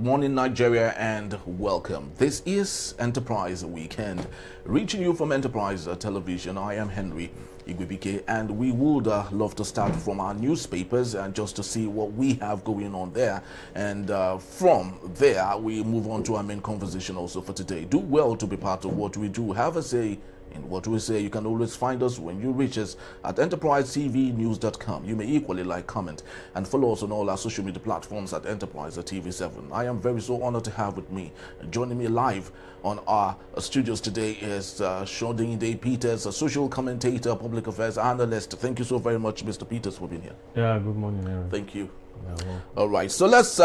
morning, Nigeria, and welcome. This is Enterprise Weekend, reaching you from Enterprise Television. I am Henry Igwebike, and we would love to start from our newspapers and just to see what we have going on there. And from there, we move on to our main conversation also for today. Do well to be part of what we do. Have a say in what we say. You can always find us when you reach us at enterprisetvnews.com. You may equally like, comment, and follow us on all our social media platforms at Enterprise TV7. I am very so honored to have with me, joining me live on our studios today is Shodinde Peters, a social commentator, public affairs analyst. Thank you so very much, Mr. Peters, for being here. Yeah, good morning, Aaron. Thank you. Yeah, all right, so let's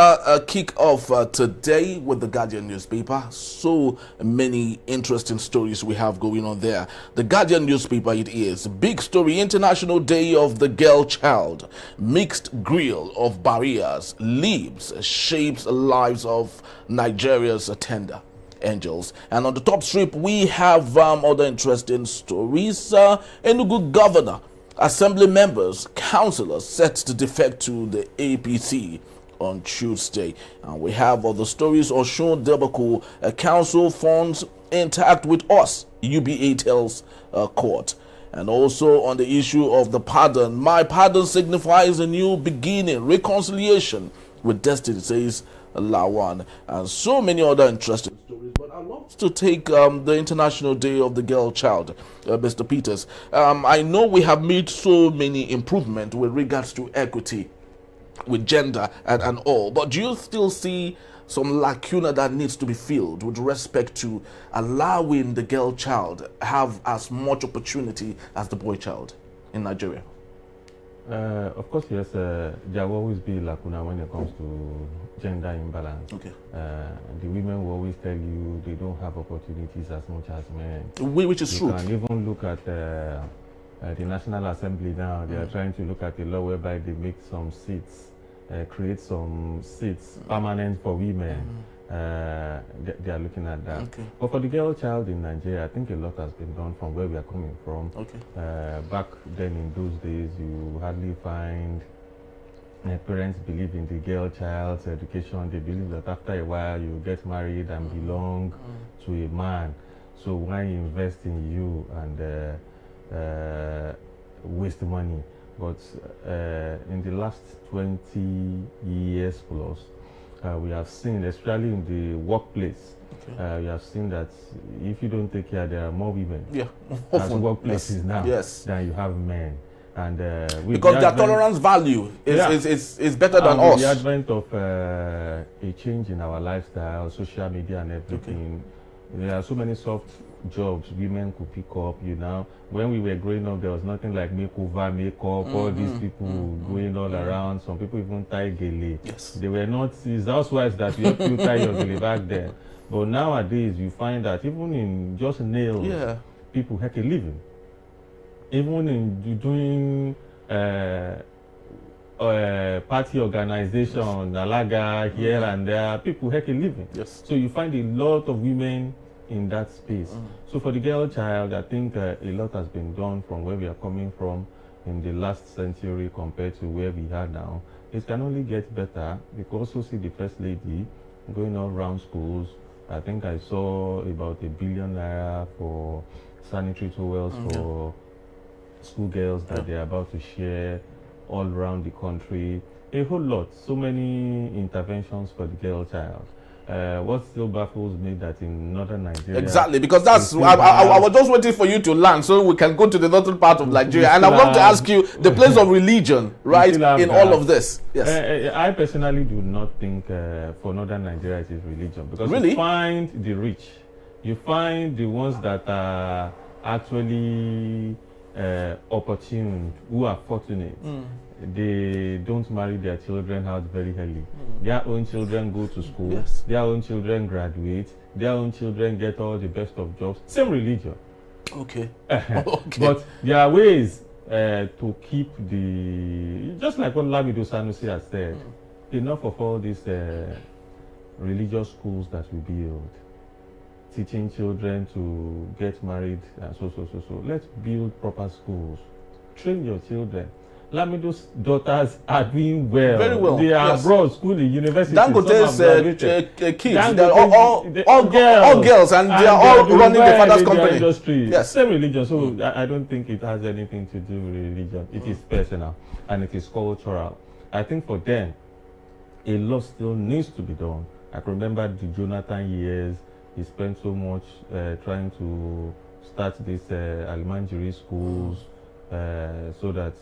kick off today with the Guardian newspaper. So many interesting stories we have going on there. The Guardian newspaper, it is. Big story, International Day of the Girl Child. Mixed grill of barriers leaves, shapes lives of Nigeria's tender angels. And on the top strip, we have other interesting stories. Enugu governor, assembly members, councillors set to defect to the APC on Tuesday. And we have other stories. Oshun Debaku, council funds intact with us, UBA tells court. And also on the issue of the pardon, my pardon signifies a new beginning, reconciliation with destiny, says Lawan, and so many other interesting stories. But I'd love to take the International Day of the Girl Child, Mr. Peters. I know we have made so many improvements with regards to equity, with gender and all, but do you still see some lacuna that needs to be filled with respect to allowing the girl child have as much opportunity as the boy child in Nigeria? Of course, yes, there will always be lacuna when it comes to gender imbalance. Okay. The women will always tell you they don't have opportunities as much as men. Which is true. You can even look at the National Assembly now. They are trying to look at a law whereby they make some seats, create some seats permanent for women. They are looking at that. Okay. But for the girl child in Nigeria, I think a lot has been done from where we are coming from. Okay. Back then in those days, you hardly find parents believe in the girl child's education. They believe that after a while you get married and belong to a man. So why invest in you and waste money? But in the last 20 years plus, we have seen, especially in the workplace, we have seen that if you don't take care, there are more women as workplaces now than you have men. And because their tolerance value is better than us. With the advent of a change in our lifestyle, social media and everything, there are so many soft jobs women could pick up. You know, when we were growing up, there was nothing like makeover, makeup, all these people going all around. Some people even tie gele. Yes. They were not these housewives that you have to tie your gele back then. But nowadays, you find that even in just nails, people make a living. Even in doing party organization, Alaga here and there, people make a living. Yes. So you find a lot of women in that space. So for the girl child, I think a lot has been done from where we are coming from in the last century compared to where we are now. It can only get better. You can also see the First Lady going all around schools. I think I saw about ₦1 billion for sanitary towels for schoolgirls that they're about to share all around the country. A whole lot. So many interventions for the girl child. What still baffles me that in northern Nigeria... Exactly, because that's... I was just waiting for you to land so we can go to the northern part of Nigeria. And I want to ask you the place of religion, right, in all of this. Yes. I personally do not think for northern Nigeria it is religion. Because you find the rich. You find the ones that are actually opportune, who are fortunate. They don't marry their children out very early. Their own children go to school, their own children graduate, their own children get all the best of jobs. Same religion. Okay. But there are ways to keep the, just like what Lamido Sanusi has said, enough of all these religious schools that we build, teaching children to get married and so. Let's build proper schools. Train your children. Lamido's daughters are doing well. Very well. They are Yes. abroad, schooling, university. Dangote's kids, they're all girls, girls, and they are all running the father's company. Industry. Yes. Same religion. So I don't think it has anything to do with religion. It is personal and it is cultural. I think for them, a lot still needs to be done. I can remember the Jonathan years. He spent so much trying to start these Almanjiri schools so that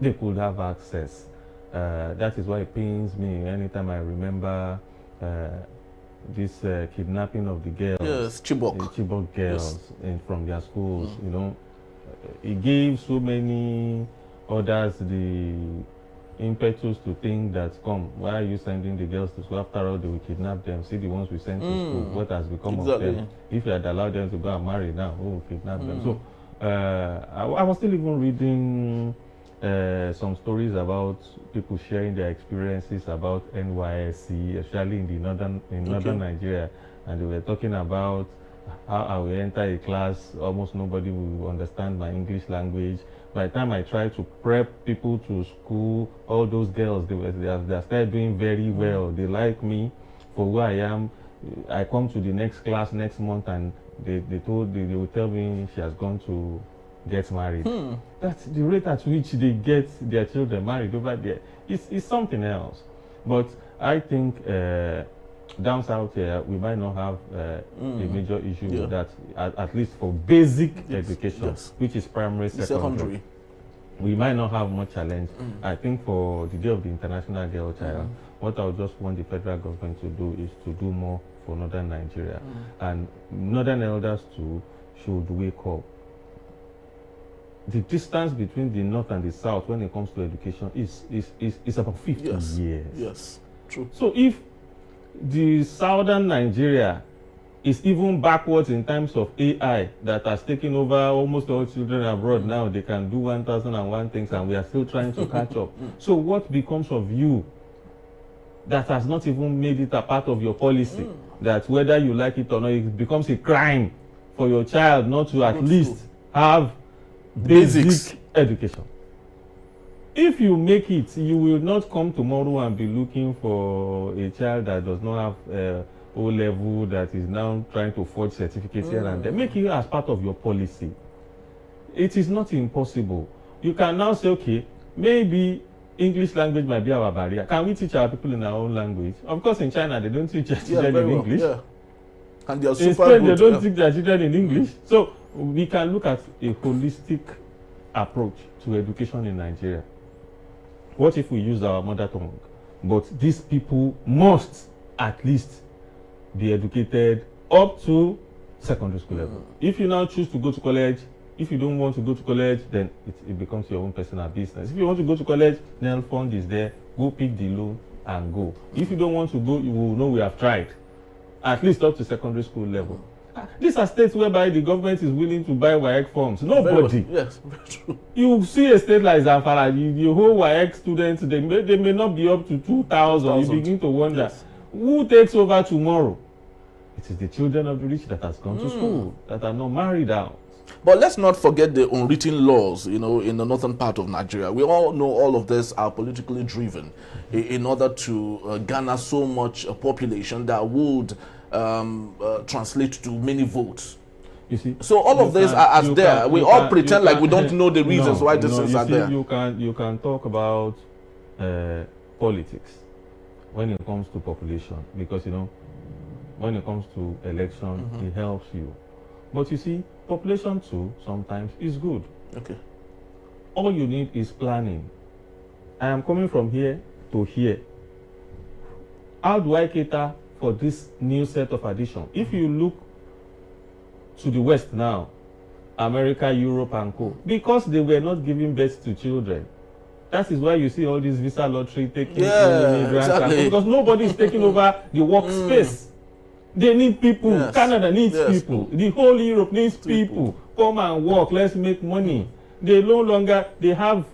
they could have access. That is why it pains me anytime I remember this kidnapping of the girls. Yes, Chibok. The Chibok girls from their schools. You know, it gave so many others the impetus to think that, come, why are you sending the girls to school? After all, they will kidnap them. See the ones we sent to school. What has become of them? If you had allowed them to go and marry now, who will kidnap them? So I was still even reading some stories about people sharing their experiences about NYSC, especially in the northern Nigeria, and they were talking about how I will enter a class, almost nobody will understand my English language. By the time I try to prep people to school, all those girls, they started doing very well. They like me for who I am. I come to the next class next month, and they will tell me she has gone to get married. That's the rate at which they get their children married over there. It's something else. But I think down south here, we might not have a major issue with that, at least for basic education, which is primary, secondary. We might not have much challenge. I think for the Day of the International Girl Child, what I would just want the federal government to do is to do more for northern Nigeria. And northern elders too should wake up. The distance between the north and the south when it comes to education is about 50 years. Yes, true. So if the southern Nigeria is even backwards in terms of AI that has taken over almost all children abroad now, they can do 1001 things, and we are still trying to catch up. So what becomes of you that has not even made it a part of your policy, that whether you like it or not, it becomes a crime for your child not to at least have basic education? If you make it, you will not come tomorrow and be looking for a child that does not have O-level, that is now trying to forge certificates here and there. Make it as part of your policy. It is not impossible. You can now say, okay, maybe English language might be our barrier. Can we teach our people in our own language? Of course, in China, they don't teach their children in English. And they are super in Spain, good, they don't teach their children in English. So we can look at a holistic approach to education in Nigeria. What if we use our mother tongue? But these people must at least be educated up to secondary school level. If you now choose to go to college, if you don't want to go to college, then it becomes your own personal business. If you want to go to college, NEL fund is there. Go pick the loan and go. If you don't want to go, you will know we have tried. At least up to secondary school level. These are states whereby the government is willing to buy WAEC forms. Nobody. Yes, very true. You see a state like Zamfara, the whole WAEC students, they may not be up to 2,000. You begin to wonder, who takes over tomorrow? It is the children of the rich that has gone to school, that are not married out. But let's not forget the unwritten laws, in the northern part of Nigeria. We all know all of this are politically driven in order to garner so much population that would translate to many votes. You see, so all of this are as there. We all pretend like we don't know the reasons why these things are there. You can talk about politics when it comes to population, because when it comes to election, it helps you. But you see, population too sometimes is good. Okay. All you need is planning. I am coming from here to here. How do I cater for this new set of addition? If you look to the West now, America, Europe, and co, because they were not giving birth to children. That is why you see all this visa lottery taking exactly. Because nobody is taking over the workspace. They need people. Yes. Canada needs people. The whole Europe needs people. Come and work. Let's make money. They no longer, they have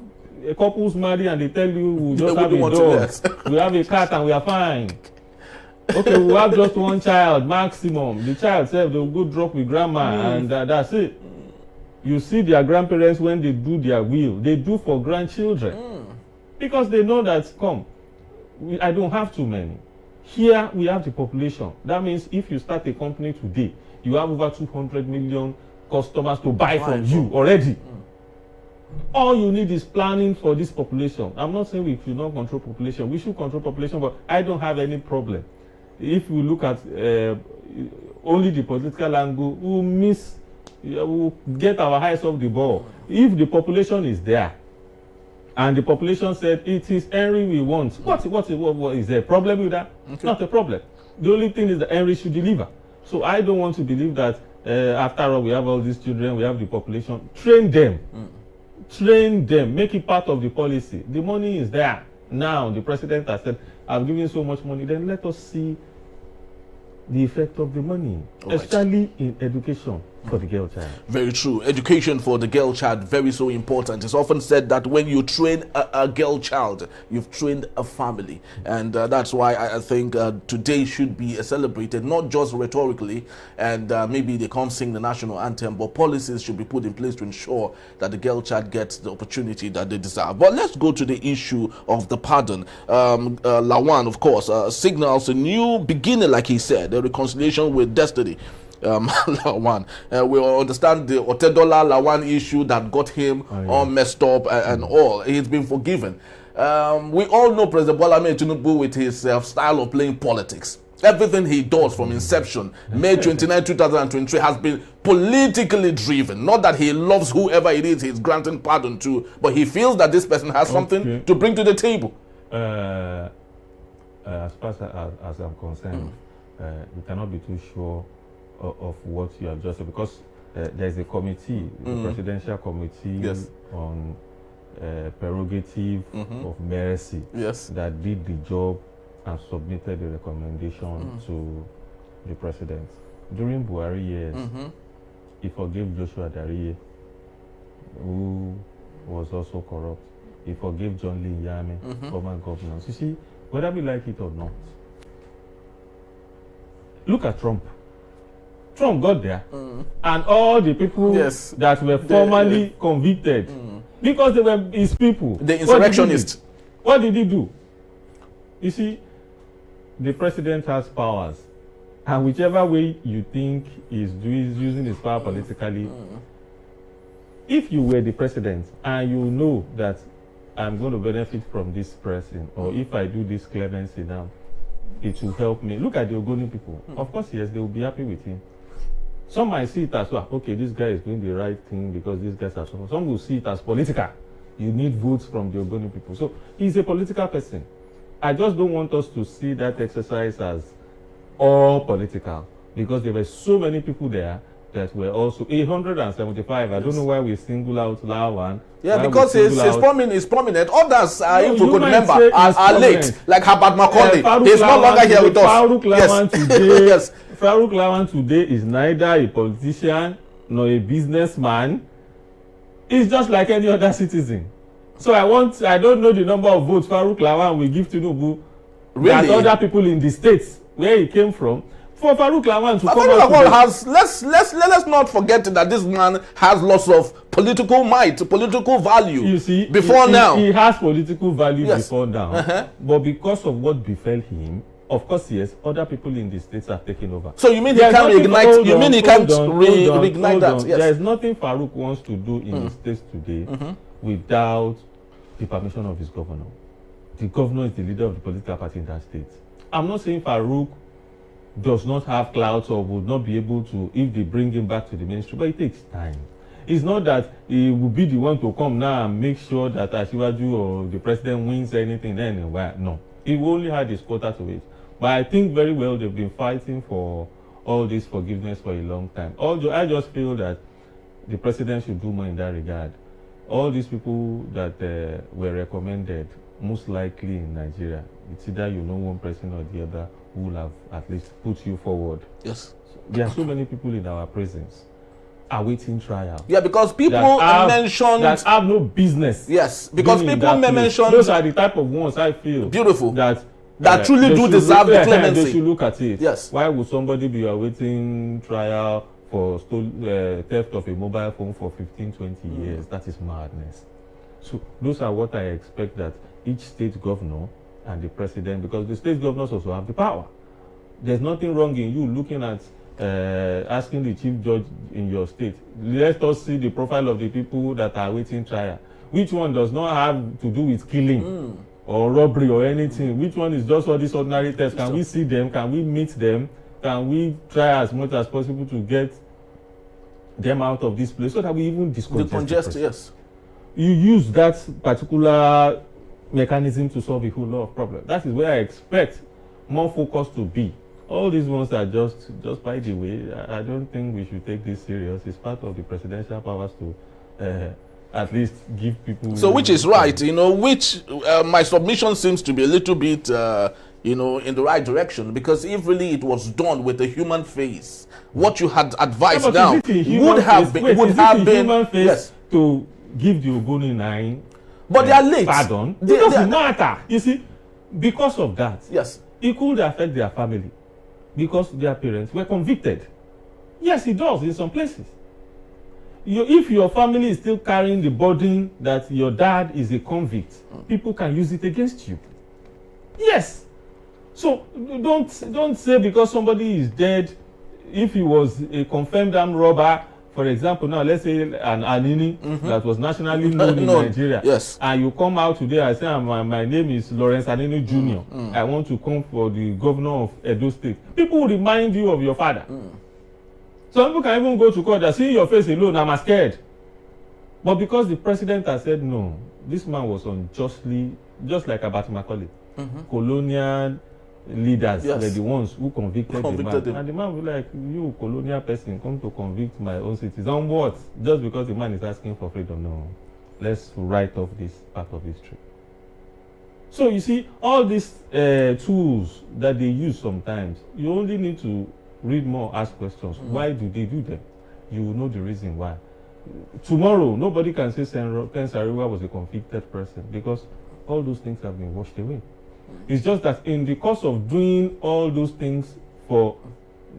couples marry and they tell you we just have a dog. We have a cat and we are fine. Okay, we have just one child maximum. The child said they'll go drop with grandma and that's it. You see their grandparents when they do their will, they do for grandchildren. Because they know that, I don't have too many. Here we have the population. That means if you start a company today, you have over 200 million customers to buy from you already. All you need is planning for this population. I'm not saying we should not control population. We should control population, but I don't have any problem. If we look at only the political angle, we'll get our eyes off the ball. If the population is there, and the population said it is Henry we want, what is there a problem with that? Okay. Not a problem. The only thing is that Henry should deliver. So I don't want to believe that after all we have all these children, we have the population. Train them. Train them. Make it part of the policy. The money is there. Now the president has said, I've given so much money. Then let us see the effect of the money, especially in education for the girl child. Very true. Education for the girl child, very so important. It's often said that when you train a girl child, you've trained a family. And that's why I think today should be celebrated, not just rhetorically, and maybe they can't sing the national anthem, but policies should be put in place to ensure that the girl child gets the opportunity that they deserve. But let's go to the issue of the pardon. Lawan, of course, signals a new beginning, like he said, a reconciliation with destiny. Lawan, we understand the Otedola Lawan issue that got him all messed up and all. He's been forgiven. We all know President Bola Ahmed Tinubu with his style of playing politics. Everything he does from inception, May 29, 2023, has been politically driven. Not that he loves whoever it is he's granting pardon to, but he feels that this person has something to bring to the table. As far as I'm concerned, we cannot be too sure of what you have just said, because there's a committee, the presidential committee on prerogative of mercy that did the job and submitted the recommendation to the president. During Buhari years, he forgave Joshua Dariye, who was also corrupt. He forgave John Lee Yame, former governor. You see, whether we like it or not, look at Trump. Trump got there, and all the people that were formerly convicted, because they were his people. The insurrectionists. What did he do? You see, the president has powers, and whichever way you think he's using his power politically, if you were the president and you know that I'm going to benefit from this person, or if I do this clemency now, it will help me. Look at the Ogoni people. Of course, yes, they will be happy with him. Some might see it as, well, okay, this guy is doing the right thing because these guys are so. Some will see it as political. You need votes from the Ogoni people. So he's a political person. I just don't want us to see that exercise as all political, because there were so many people there that were also 875. I don't know why we single out Lawan. Yeah, because it's prominent. Others, if we could remember, are late, like Herbert Macaulay. He's no longer here with us. Farouk Lawan today, Farouk Lawan today is neither a politician nor a businessman. He's just like any other citizen. So I don't know the number of votes Farouk Lawan will give Tinubu than other people in the states where he came from. For Farouk Lawan to come out has, let's not forget that this man has lots of political might, political value. You see, before now he has political value before now, but because of what befell him, of course, yes, other people in the states are taking over. So you mean he can't reignite? You mean he can't reignite that? Yes. There is nothing Farouk wants to do in the states today without the permission of his governor. The governor is the leader of the political party in that state. I'm not saying Farouk does not have clout or would not be able to if they bring him back to the ministry, but it takes time. It's not that he will be the one to come now and make sure that Asiwaju or the president wins anything anywhere. No, he only had his quota to it. But I think very well they've been fighting for all this forgiveness for a long time. Although I just feel that the president should do more in that regard. All these people that were recommended, most likely in Nigeria, it's either you know one person or the other who will have at least put you forward. Yes. There are so many people in our prisons awaiting trial. Yeah, because people mentioned that have no business. Yes, because people mentioned those are the type of ones I feel beautiful that truly do deserve the clemency. They should look at it. Yes. Why would somebody be awaiting trial for theft of a mobile phone for 15-20 years? That is madness. So those are what I expect that each state governor and the president, because the state governors also have the power. There's nothing wrong in you looking at asking the chief judge in your state, let us see the profile of the people that are waiting trial. Which one does not have to do with killing or robbery or anything? Which one is just all these ordinary tests? Can we see them? Can we meet them? Can we try as much as possible to get them out of this place so that we even decongest? Yes. You use that particular mechanism to solve a whole lot of problems. That is where I expect more focus to be. All these ones are just by the way. I don't think we should take this serious. It's part of the presidential powers to at least give people. So, which is right, which my submission seems to be a little bit, in the right direction, because if really it was done with a human face, what you had advised now would have been human face, yes, to give the Ogoni 9. But they are late. Pardon. It doesn't matter. You see, because of that, yes, it could affect their family because their parents were convicted. Yes, it does in some places. If your family is still carrying the burden that your dad is a convict, people can use it against you. Yes. So don't say because somebody is dead, if he was a confirmed armed robber, for example, now let's say an Anini that was nationally known in Nigeria, yes, and you come out today and say, my name is Lawrence Anini Jr. I want to come for the governor of Edo State. People will remind you of your father. Some people can even go to court and see your face alone, I'm scared. But because the president has said no, this man was unjustly, just like Abati Macaulay, colonial leaders were the ones who convicted the man. him. And the man will be like, you colonial person come to convict my own citizens. On what? Just because the man is asking for freedom? No. Let's write off this part of history. So you see, all these tools that they use sometimes, you only need to read more, ask questions. Why do they do them? You will know the reason why. Tomorrow, nobody can say Ken Sariwa was a convicted person because all those things have been washed away. It's just that in the course of doing all those things for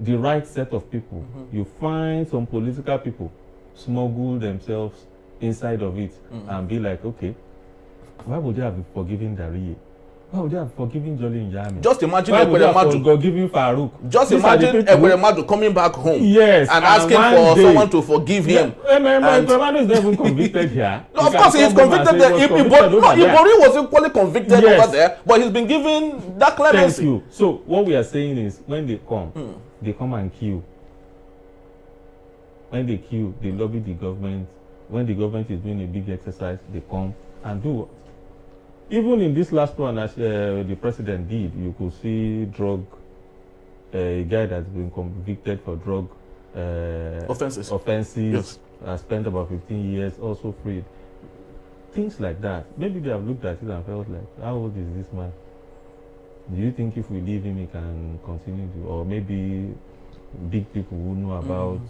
the right set of people, you find some political people smuggle themselves inside of it and be like, okay, why would they have forgiven Dariye? Why would they have forgiven Jolly Njami? Just imagine forgiving Farouk. Just imagine Ekweremadu coming back home, yes, and asking for someone to forgive him. Ekweremadu is not even convicted here. No, of course, he's convicted there. Ibori was equally convicted over there, but he's been given that clemency. Thank you. So what we are saying is, when they come and queue. When they queue, they lobby the government. When the government is doing a big exercise, they come and do what? Even in this last one, as the president did, you could see a guy that's been convicted for drug offenses, yes, has spent about 15 years, also freed. Things like that. Maybe they have looked at it and felt like, how old is this man? Do you think if we leave him, he can continue to, or maybe big people who know about,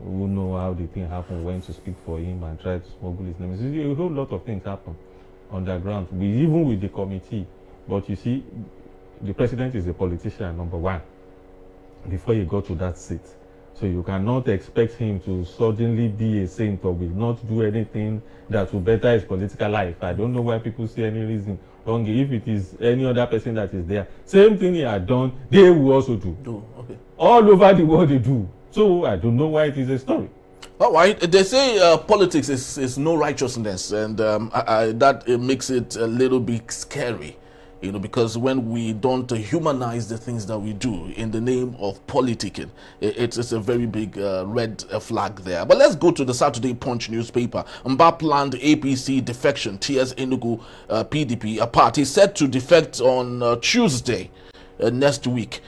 who know how the thing happened, went to speak for him and tried to smuggle his name. So a whole lot of things happen underground, even with the committee. But you see, the president is a politician, number one, before you go to that seat. So you cannot expect him to suddenly be a saint or will not do anything that will better his political life. I don't know why people see any reason wrong. If it is any other person that is there, same thing he had done, they will also do. Okay. All over the world they do. So I don't know why it is a story. All right, they say politics is no righteousness, and that makes it a little bit scary, because when we don't humanize the things that we do in the name of politicking, it's a very big red flag there. But let's go to the Saturday Punch newspaper. Mba planned APC defection, tears Enugu PDP apart. He's set to defect on Tuesday next week.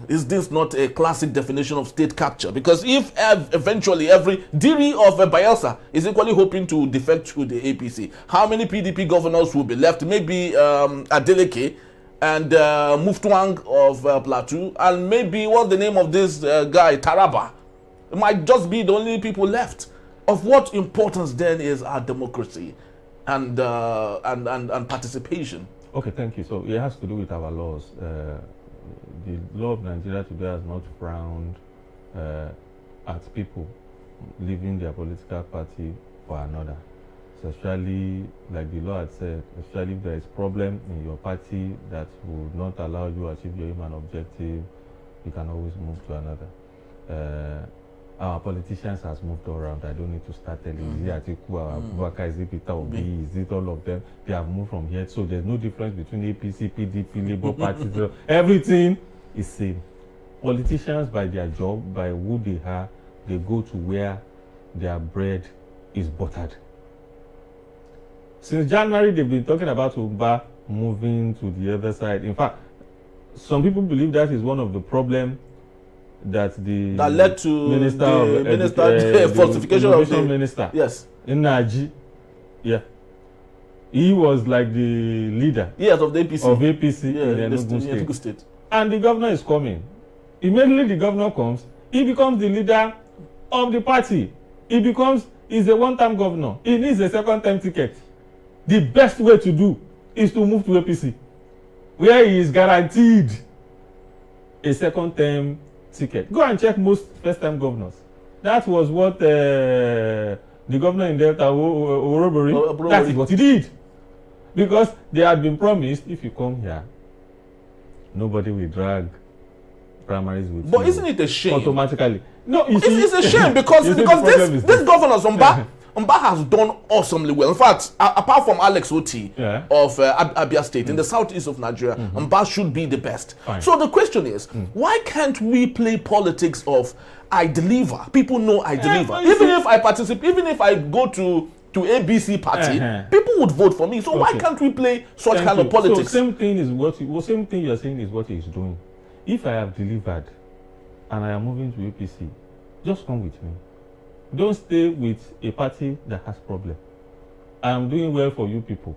Is this not a classic definition of state capture? Because if eventually every Diri of Bayelsa is equally hoping to defect to the APC, how many PDP governors will be left? Maybe Adeleke and Muftuang of Plateau, and maybe what's the name of this guy, Taraba? It might just be the only people left. Of what importance then is our democracy and participation? Okay, thank you. So it has to do with our laws. The law of Nigeria today has not frowned at people leaving their political party for another. especially like the law had said, especially if there is problem in your party that will not allow you to achieve your aim and objective, you can always move to another. Our politicians has moved around. I don't need to start telling you. Is it Atiku, Abubakar, is it Peter Obi, is it all of them? They have moved from here. So there's no difference between APC, PDP, Labour Party. So everything is same. Politicians, by their job, by who they are, they go to where their bread is buttered. Since January, they've been talking about Uba moving to the other side. In fact, some people believe that is one of the problems that led to the falsification of the minister. Yes. In Naji. Yeah. He was like the leader. Yes, of the APC. Of APC in Enugu State. And the governor is coming. Immediately the governor comes, he becomes the leader of the party. He's a one-time governor. He needs a second-time ticket. The best way to do is to move to APC, where he is guaranteed a second-term ticket. Go and check most first-time governors. That was what the governor in Delta, Orobori, that is what he did. Because they had been promised, if you come here, nobody will drag primaries with you. But isn't it a shame? Automatically. No, it's a shame because this governor Mba has done awesomely well. In fact, apart from Alex Oti of Abia State in the southeast of Nigeria, Mba should be the best. Fine. So the question is, why can't we play politics of I deliver? People know I deliver. Even if I participate, even if I go to ABC party, people would vote for me. So why can't we play such kind of politics? So same thing you're saying is what he's doing. If I have delivered and I am moving to APC, just come with me. Don't stay with a party that has problem. I am doing well for you people.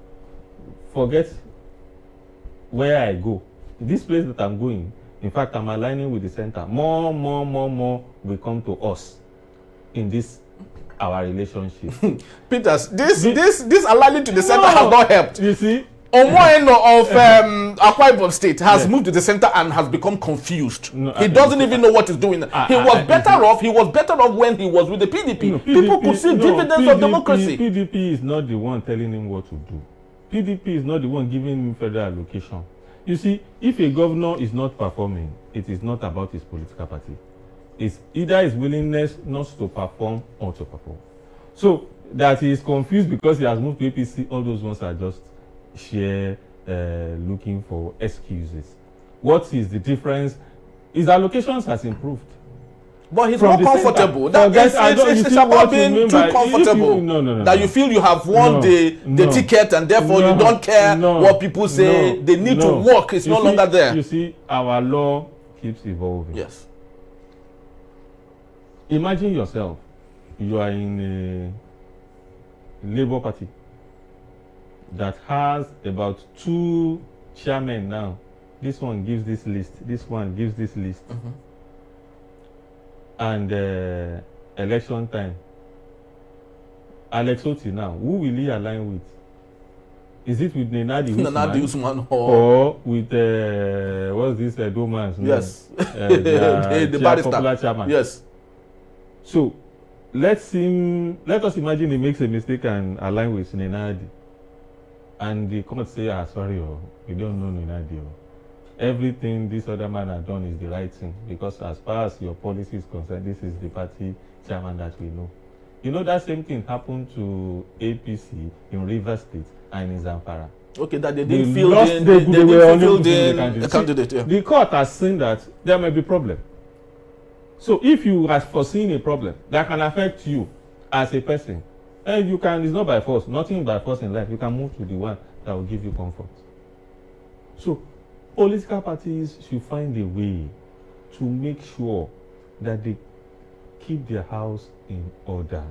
Forget where I go. This place that I'm going, in fact, I'm aligning with the center. More will come to us in this our relationship. Peters, this aligning to the center has not helped. You see? Omoeno of Akwa Ibom State has moved to the center and has become confused. No, he doesn't even know what he's doing. He was better off when he was with the PDP. People could see dividends of democracy. PDP is not the one telling him what to do. PDP is not the one giving him federal allocation. You see, if a governor is not performing, it is not about his political party. It's either his willingness not to perform or to perform. So that he is confused because he has moved to APC, all those ones are just looking for excuses. What is the difference? His allocations has improved. But he's more comfortable. It's about being too comfortable. No. You feel you have won the ticket and therefore you don't care what people say. They need to work. It's no longer there. You see, our law keeps evolving. Yes. Imagine yourself. You are in a Labour Party that has about 2 chairmen now. This one gives this list. This one gives this list. And election time. Alex Oti now, who will he align with? Is it with Nenadi Usman or with what's this Doman's name? Yes, the barrister, popular chairman. Yes. So let us imagine he makes a mistake and align with Nenadi. And they come and say, sorry, we don't know Nenadi. Everything this other man has done is the right thing, because as far as your policy is concerned, this is the party chairman that we know. You know, that same thing happened to APC in Rivers State and in Zamfara. Okay, that they didn't feel the candidate. Yeah. The court has seen that there may be problem. So if you have foreseen a problem that can affect you as a person, and you can, it's not by force, nothing by force in life, you can move to the one that will give you comfort. So political parties should find a way to make sure that they keep their house in order.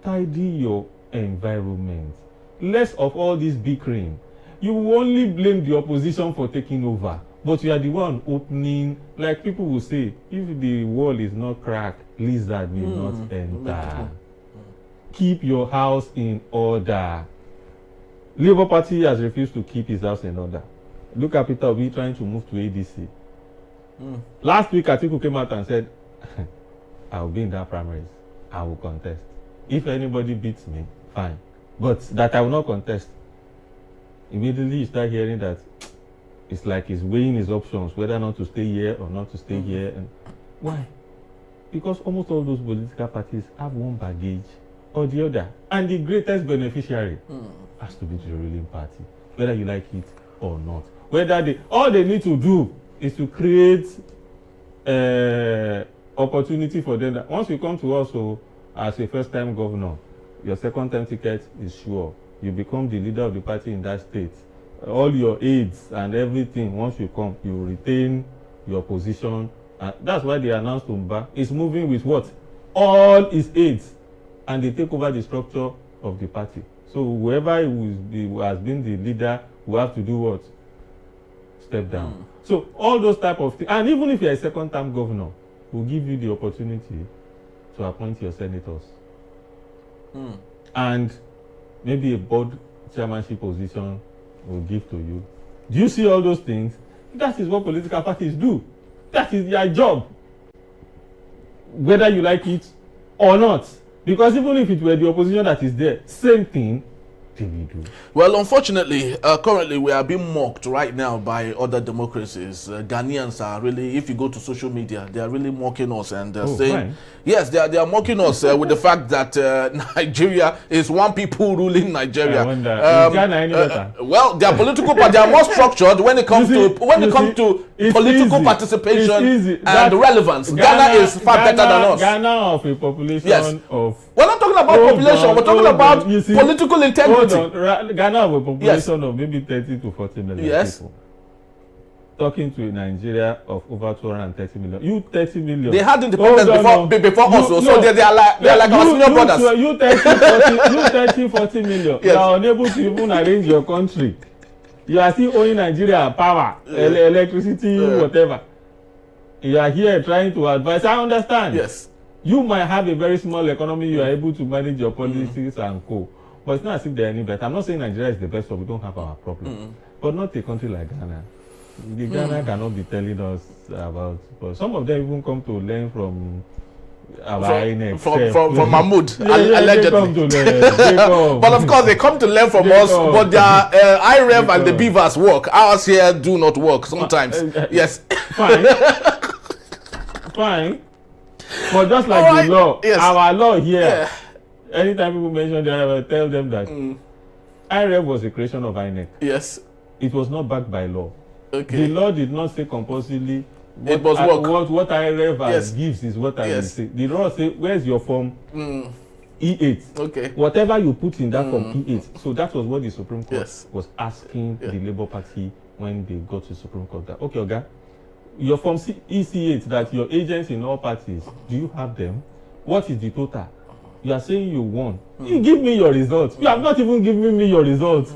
Tidy your environment. Less of all this bickering. You will only blame the opposition for taking over, but you are the one opening. Like people will say, if the wall is not cracked, lizard will not enter. Keep your house in order. Labour Party has refused to keep his house in order. Look at Peter Obi trying to move to ADC. Last week, Atiku came out and said, I will be in that primaries. I will contest. If anybody beats me, fine. but that I will not contest. Immediately you start hearing that it's like he's weighing his options, whether or not to stay here or not to stay here. And why? Because almost all those political parties have one baggage or the other. And the greatest beneficiary has to be the ruling party, whether you like it or not. All they need to do is to create opportunity for them. That once you come to us as a first-time governor, your second-time ticket is sure. You become the leader of the party in that state. All your aides and everything, once you come, you retain your position. And that's why they announced Umba is moving with what? All his aides. And they take over the structure of the party. So whoever who has been the leader will have to do what? Step down. So all those type of things. And even if you're a second-term governor, we'll give you the opportunity to appoint your senators. And maybe a board chairmanship position will give to you. Do you see all those things? That is what political parties do. That is their job. Whether you like it or not. Because even if it were the opposition that is there, same thing they will do. Well, unfortunately, currently we are being mocked right now by other democracies. Ghanaians are really, if you go to social media, they are really mocking us and saying, fine. yes, they are mocking us with the fact that Nigeria is one people ruling Nigeria. I wonder, is Ghana any better? Well, their political party are more structured when it comes to political participation and relevance. Ghana is far better than us. Ghana of a population of. We're not talking about population. We're talking about political integrity. Ghana of a population of maybe 30 to 40 million people. Talking to a Nigeria of over 230 million. You 30 million. They had independence before us, so they are like our senior brothers. You 30, 40 million. You are unable to even arrange your country. You are still owing Nigeria power, electricity, whatever. You are here trying to advise. I understand. Yes. You might have a very small economy. You are able to manage your policies and co. But it's not as if they're any better. I'm not saying Nigeria is the best, but we don't have our problem. But not a country like Ghana. The Ghana cannot be telling us about. But some of them even come to learn from our INEC. From Mahmoud, allegedly. But of course, they come to learn from us. But their IREV and the beavers work. Ours here do not work sometimes. Yes. Fine. Fine. But just like the law, our law here, anytime people mention that, I will tell them that IREV was a creation of INEC. Yes. It was not backed by law. Okay. The law did not say compulsorily it was work. What IREV gives is what I will say. The law say, where's your form E8? Okay. Whatever you put in that form E8. So that was what the Supreme Court was asking the Labour Party when they got to the Supreme Court. That, okay, Oga, your form EC8 that your agents in all parties, do you have them? What is the total? You are saying you won. You give me your results. You have not even given me your results.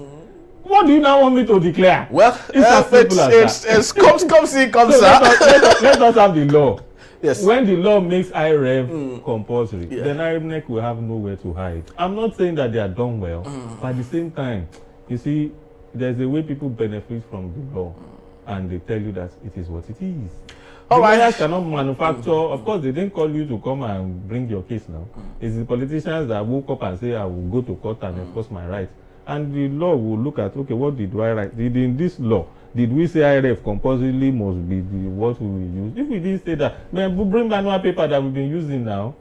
What do you now want me to declare? Well, it's come see, so let us have the law. Yes. When the law makes IREV compulsory, then IREV will have nowhere to hide. I'm not saying that they are done well, but at the same time, you see, there's a way people benefit from the law, and they tell you that it is what it is. The lawyers cannot manufacture. Of course, they didn't call you to come and bring your case now. It's the politicians that woke up and say, I will go to court and enforce my rights. And the law will look at, okay, what did I write? In this law, did we say IREV compulsorily must be what we will use? If we didn't say that, then bring manual paper that we've been using now.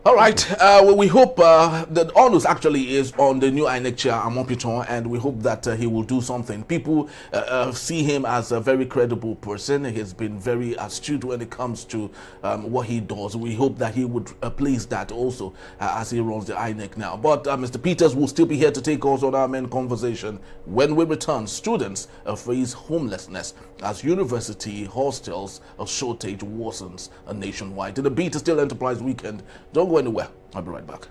All right. Well, we hope the onus actually is on the new INEC chair, Amopiton, and we hope that he will do something. People see him as a very credible person. He's been very astute when it comes to what he does. We hope that he would place that also as he runs the INEC now. But Mr. Peters will still be here to take us on our main conversation. When we return, students face homelessness as university hostels shortage worsens nationwide. In the Beat Still Enterprise Weekend, don't go anywhere. I'll be right back.